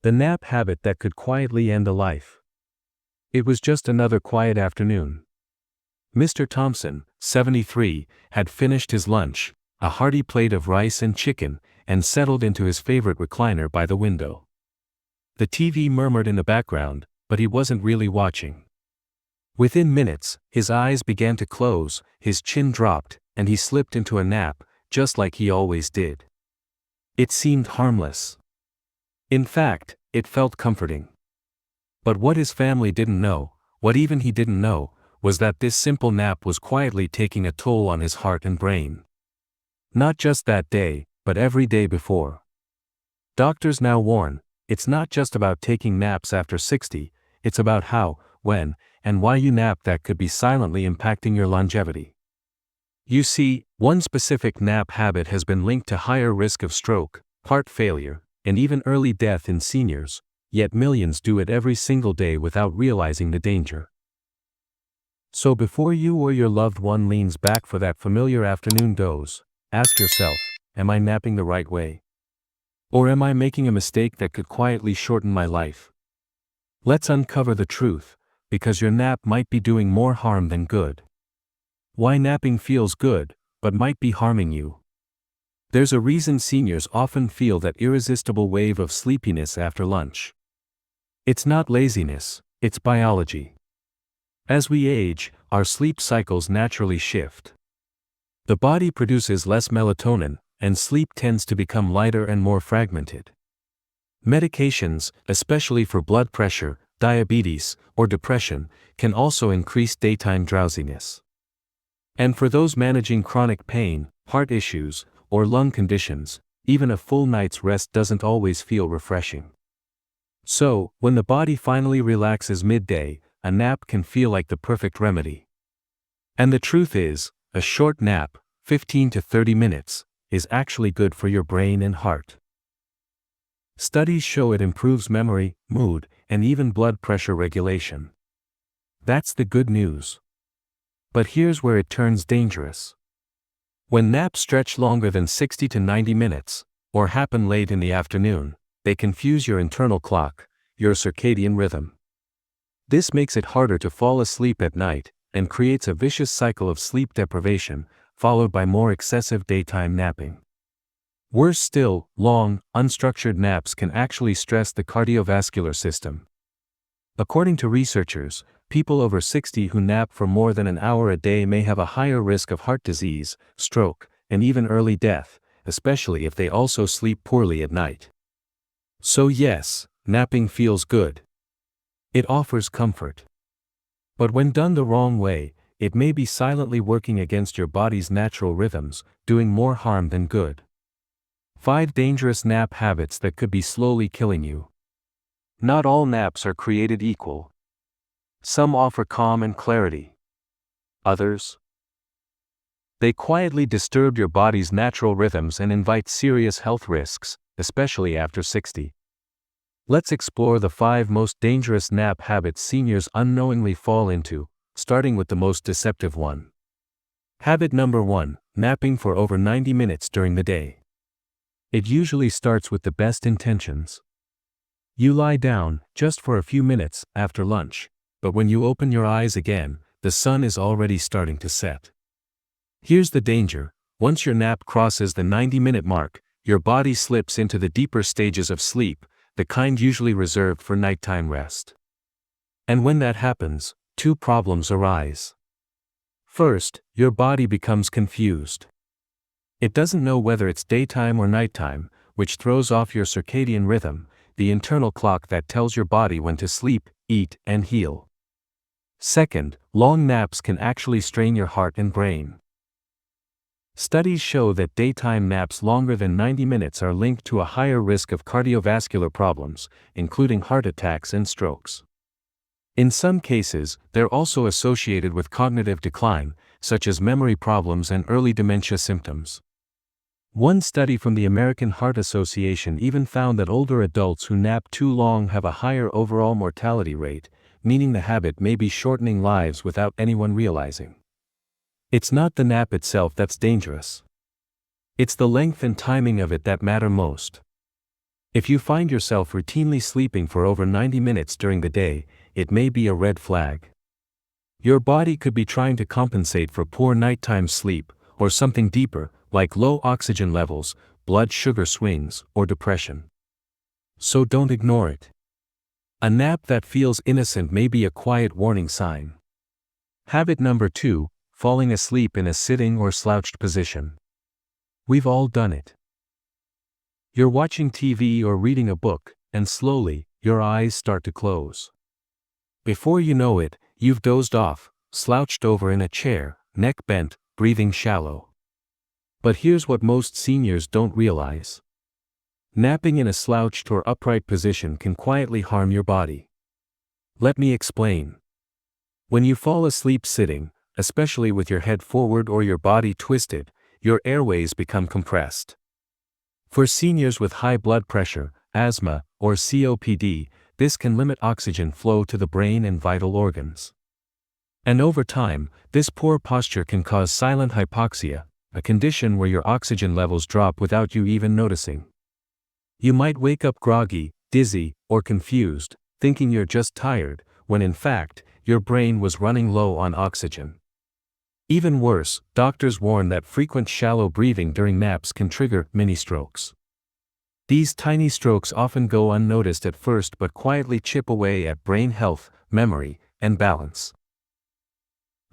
The nap habit that could quietly end a life. It was just another quiet afternoon. Mr. Thompson, 73, had finished his lunch, a hearty plate of rice and chicken, and settled into his favorite recliner by the window. The TV murmured in the background, but he wasn't really watching. Within minutes, his eyes began to close, his chin dropped, and he slipped into a nap, just like he always did. It seemed harmless. In fact, it felt comforting. But what his family didn't know, what even he didn't know, was that this simple nap was quietly taking a toll on his heart and brain. Not just that day, but every day before. Doctors now warn, it's not just about taking naps after 60, it's about how, when, and why you nap that could be silently impacting your longevity. You see, one specific nap habit has been linked to higher risk of stroke, heart failure, and even early death in seniors, yet millions do it every single day without realizing the danger. So before you or your loved one leans back for that familiar afternoon doze, ask yourself, am I napping the right way? Or am I making a mistake that could quietly shorten my life? Let's uncover the truth, because your nap might be doing more harm than good. Why napping feels good, but might be harming you. There's a reason seniors often feel that irresistible wave of sleepiness after lunch. It's not laziness, it's biology. As we age, our sleep cycles naturally shift. The body produces less melatonin, and sleep tends to become lighter and more fragmented. Medications, especially for blood pressure, diabetes, or depression, can also increase daytime drowsiness. And for those managing chronic pain, heart issues, or lung conditions, even a full night's rest doesn't always feel refreshing. So, when the body finally relaxes midday, a nap can feel like the perfect remedy. And the truth is, a short nap, 15 to 30 minutes, is actually good for your brain and heart. Studies show it improves memory, mood, and even blood pressure regulation. That's the good news. But here's where it turns dangerous. When naps stretch longer than 60 to 90 minutes, or happen late in the afternoon, they confuse your internal clock, your circadian rhythm. This makes it harder to fall asleep at night, and creates a vicious cycle of sleep deprivation, followed by more excessive daytime napping. Worse still, long, unstructured naps can actually stress the cardiovascular system. According to researchers, people over 60 who nap for more than an hour a day may have a higher risk of heart disease, stroke, and even early death, especially if they also sleep poorly at night. So yes, napping feels good. It offers comfort. But when done the wrong way, it may be silently working against your body's natural rhythms, doing more harm than good. 5 dangerous nap habits that could be slowly killing you. Not all naps are created equal. Some offer calm and clarity. Others? They quietly disturb your body's natural rhythms and invite serious health risks, especially after 60. Let's explore the 5 most dangerous nap habits seniors unknowingly fall into, starting with the most deceptive one. Habit number 1, napping for over 90 minutes during the day. It usually starts with the best intentions. You lie down, just for a few minutes, after lunch, but when you open your eyes again, the sun is already starting to set. Here's the danger: once your nap crosses the 90-minute mark, your body slips into the deeper stages of sleep, the kind usually reserved for nighttime rest. And when that happens, 2 problems arise. First, your body becomes confused. It doesn't know whether it's daytime or nighttime, which throws off your circadian rhythm, the internal clock that tells your body when to sleep, eat, and heal. Second, long naps can actually strain your heart and brain. Studies show that daytime naps longer than 90 minutes are linked to a higher risk of cardiovascular problems, including heart attacks and strokes. In some cases, they're also associated with cognitive decline, such as memory problems and early dementia symptoms. One study from the American Heart Association even found that older adults who nap too long have a higher overall mortality rate, meaning the habit may be shortening lives without anyone realizing. It's not the nap itself that's dangerous. It's the length and timing of it that matter most. If you find yourself routinely sleeping for over 90 minutes during the day, it may be a red flag. Your body could be trying to compensate for poor nighttime sleep, or something deeper, like low oxygen levels, blood sugar swings, or depression. So don't ignore it. A nap that feels innocent may be a quiet warning sign. Habit number 2, falling asleep in a sitting or slouched position. We've all done it. You're watching TV or reading a book, and slowly, your eyes start to close. Before you know it, you've dozed off, slouched over in a chair, neck bent, breathing shallow. But here's what most seniors don't realize. Napping in a slouched or upright position can quietly harm your body. Let me explain. When you fall asleep sitting, especially with your head forward or your body twisted, your airways become compressed. For seniors with high blood pressure, asthma, or COPD, this can limit oxygen flow to the brain and vital organs. And over time, this poor posture can cause silent hypoxia, a condition where your oxygen levels drop without you even noticing. You might wake up groggy, dizzy, or confused, thinking you're just tired, when in fact, your brain was running low on oxygen. Even worse, doctors warn that frequent shallow breathing during naps can trigger mini-strokes. These tiny strokes often go unnoticed at first but quietly chip away at brain health, memory, and balance.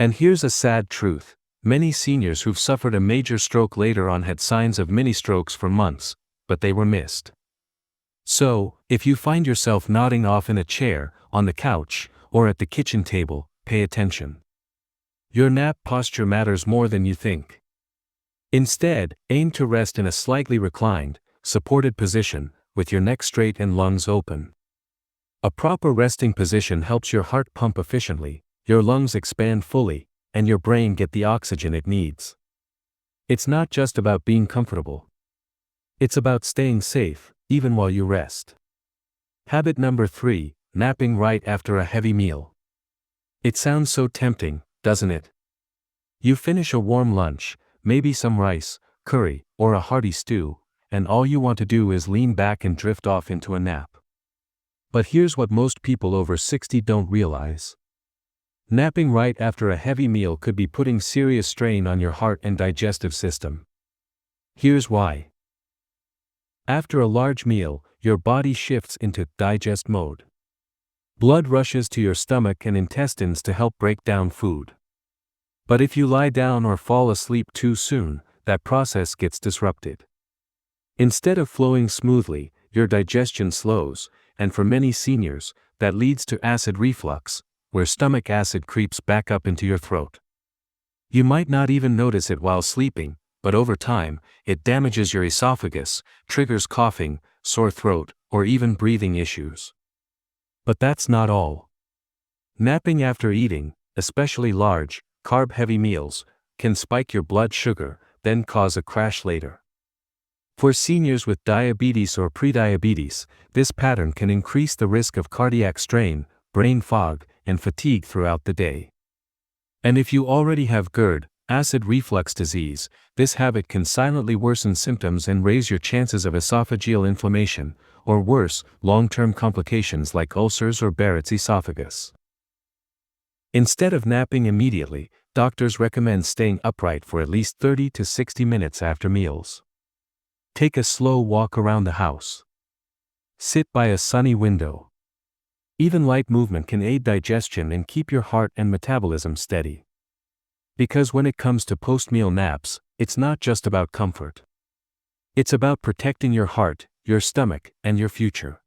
And here's a sad truth. Many seniors who've suffered a major stroke later on had signs of mini-strokes for months, but they were missed. So, if you find yourself nodding off in a chair, on the couch, or at the kitchen table, pay attention. Your nap posture matters more than you think. Instead, aim to rest in a slightly reclined, supported position, with your neck straight and lungs open. A proper resting position helps your heart pump efficiently, your lungs expand fully, and your brain get the oxygen it needs. It's not just about being comfortable. It's about staying safe, even while you rest. Habit number 3, napping right after a heavy meal. It sounds so tempting, doesn't it? You finish a warm lunch, maybe some rice, curry, or a hearty stew, and all you want to do is lean back and drift off into a nap. But here's what most people over 60 don't realize. Napping right after a heavy meal could be putting serious strain on your heart and digestive system. Here's why. After a large meal, your body shifts into digest mode. Blood rushes to your stomach and intestines to help break down food. But if you lie down or fall asleep too soon, that process gets disrupted. Instead of flowing smoothly, your digestion slows, and for many seniors, that leads to acid reflux, where stomach acid creeps back up into your throat. You might not even notice it while sleeping, but over time, it damages your esophagus, triggers coughing, sore throat, or even breathing issues. But that's not all. Napping after eating, especially large, carb-heavy meals, can spike your blood sugar, then cause a crash later. For seniors with diabetes or prediabetes, this pattern can increase the risk of cardiac strain, brain fog, and fatigue throughout the day. And if you already have GERD, acid reflux disease, this habit can silently worsen symptoms and raise your chances of esophageal inflammation, or worse, long-term complications like ulcers or Barrett's esophagus. Instead of napping immediately, doctors recommend staying upright for at least 30 to 60 minutes after meals. Take a slow walk around the house. Sit by a sunny window. Even light movement can aid digestion and keep your heart and metabolism steady. Because when it comes to post-meal naps, it's not just about comfort. It's about protecting your heart, your stomach, and your future.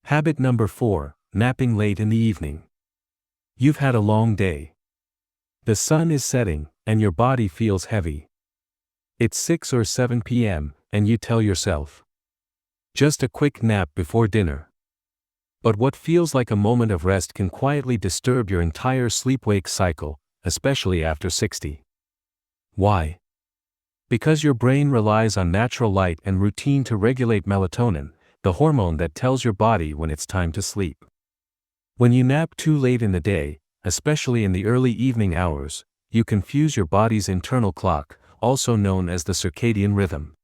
Habit number 4, napping late in the evening. You've had a long day. The sun is setting, and your body feels heavy. It's 6 or 7 p.m., and you tell yourself, just a quick nap before dinner. But what feels like a moment of rest can quietly disturb your entire sleep-wake cycle, especially after 60. Why? Because your brain relies on natural light and routine to regulate melatonin, the hormone that tells your body when it's time to sleep. When you nap too late in the day, especially in the early evening hours, you confuse your body's internal clock, also known as the circadian rhythm.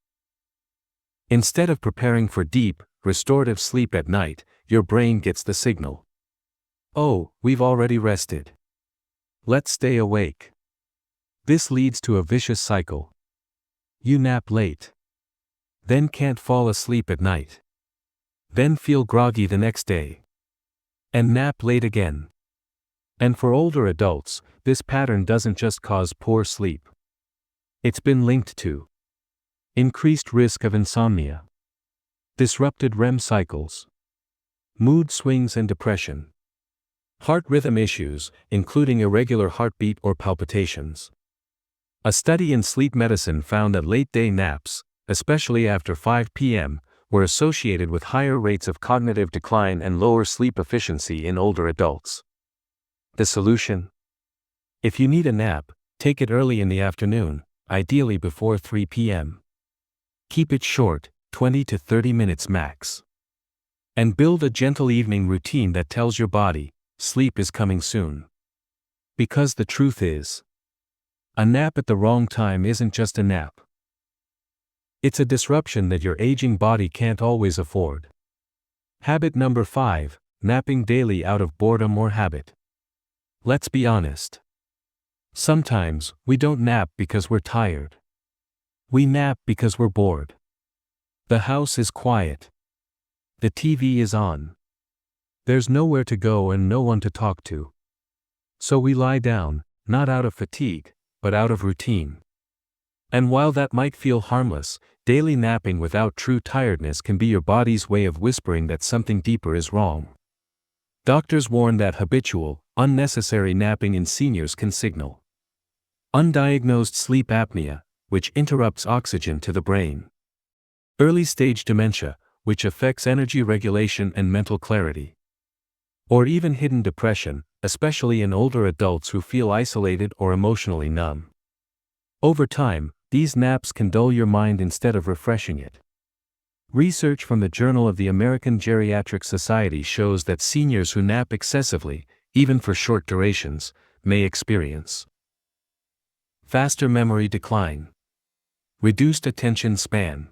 Instead of preparing for deep, restorative sleep at night, your brain gets the signal. Oh, we've already rested. Let's stay awake. This leads to a vicious cycle. You nap late. Then can't fall asleep at night. Then feel groggy the next day. And nap late again. And for older adults, this pattern doesn't just cause poor sleep. It's been linked to increased risk of insomnia, disrupted REM cycles, mood swings and depression, heart rhythm issues, including irregular heartbeat or palpitations. A study in sleep medicine found that late-day naps, especially after 5 p.m., were associated with higher rates of cognitive decline and lower sleep efficiency in older adults. The solution? If you need a nap, take it early in the afternoon, ideally before 3 p.m. Keep it short, 20 to 30 minutes max. And build a gentle evening routine that tells your body, sleep is coming soon. Because the truth is, a nap at the wrong time isn't just a nap. It's a disruption that your aging body can't always afford. Habit number 5, napping daily out of boredom or habit. Let's be honest. Sometimes, we don't nap because we're tired. We nap because we're bored. The house is quiet. The TV is on. There's nowhere to go and no one to talk to. So we lie down, not out of fatigue, but out of routine. And while that might feel harmless, daily napping without true tiredness can be your body's way of whispering that something deeper is wrong. Doctors warn that habitual, unnecessary napping in seniors can signal undiagnosed sleep apnea, which interrupts oxygen to the brain. Early-stage dementia, which affects energy regulation and mental clarity. Or even hidden depression, especially in older adults who feel isolated or emotionally numb. Over time, these naps can dull your mind instead of refreshing it. Research from the Journal of the American Geriatric Society shows that seniors who nap excessively, even for short durations, may experience faster memory decline, reduced attention span,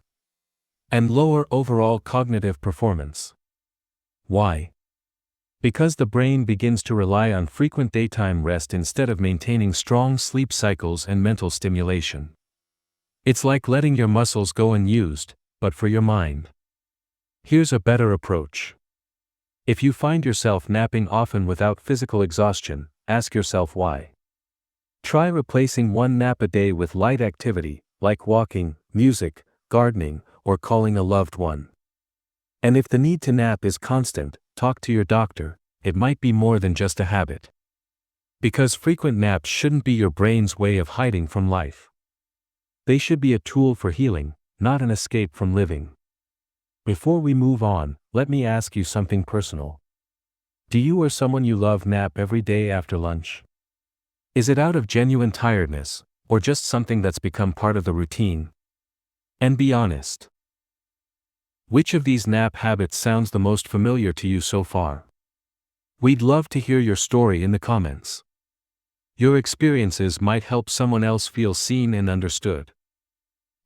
and lower overall cognitive performance. Why? Because the brain begins to rely on frequent daytime rest instead of maintaining strong sleep cycles and mental stimulation. It's like letting your muscles go unused, but for your mind. Here's a better approach. If you find yourself napping often without physical exhaustion, ask yourself why. Try replacing one nap a day with light activity, like walking, music, gardening, or calling a loved one. And if the need to nap is constant, talk to your doctor. It might be more than just a habit. Because frequent naps shouldn't be your brain's way of hiding from life. They should be a tool for healing, not an escape from living. Before we move on, let me ask you something personal. Do you or someone you love nap every day after lunch? Is it out of genuine tiredness, or just something that's become part of the routine? And be honest. Which of these nap habits sounds the most familiar to you so far? We'd love to hear your story in the comments. Your experiences might help someone else feel seen and understood.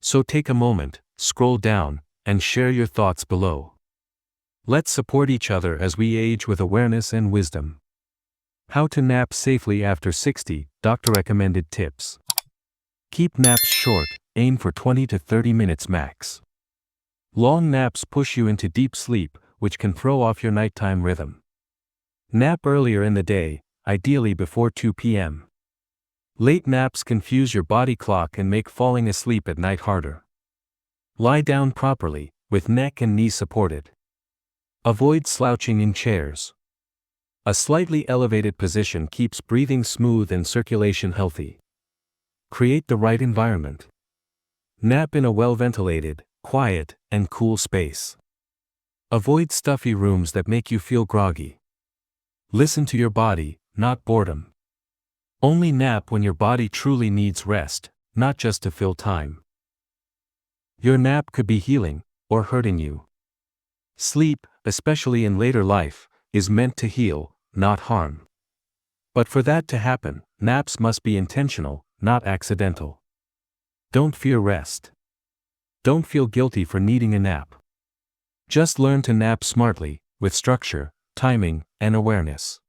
So take a moment, scroll down, and share your thoughts below. Let's support each other as we age with awareness and wisdom. How to nap safely after 60, doctor recommended tips. Keep naps short, aim for 20 to 30 minutes max. Long naps push you into deep sleep, which can throw off your nighttime rhythm. Nap earlier in the day, ideally before 2 p.m. Late naps confuse your body clock and make falling asleep at night harder. Lie down properly, with neck and knees supported. Avoid slouching in chairs. A slightly elevated position keeps breathing smooth and circulation healthy. Create the right environment. Nap in a well-ventilated, quiet, and cool space. Avoid stuffy rooms that make you feel groggy. Listen to your body, not boredom. Only nap when your body truly needs rest, not just to fill time. Your nap could be healing, or hurting you. Sleep, especially in later life, is meant to heal, not harm. But for that to happen, naps must be intentional, not accidental. Don't fear rest. Don't feel guilty for needing a nap. Just learn to nap smartly, with structure, timing, and awareness.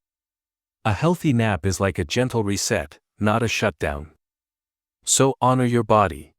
A healthy nap is like a gentle reset, not a shutdown. So honor your body.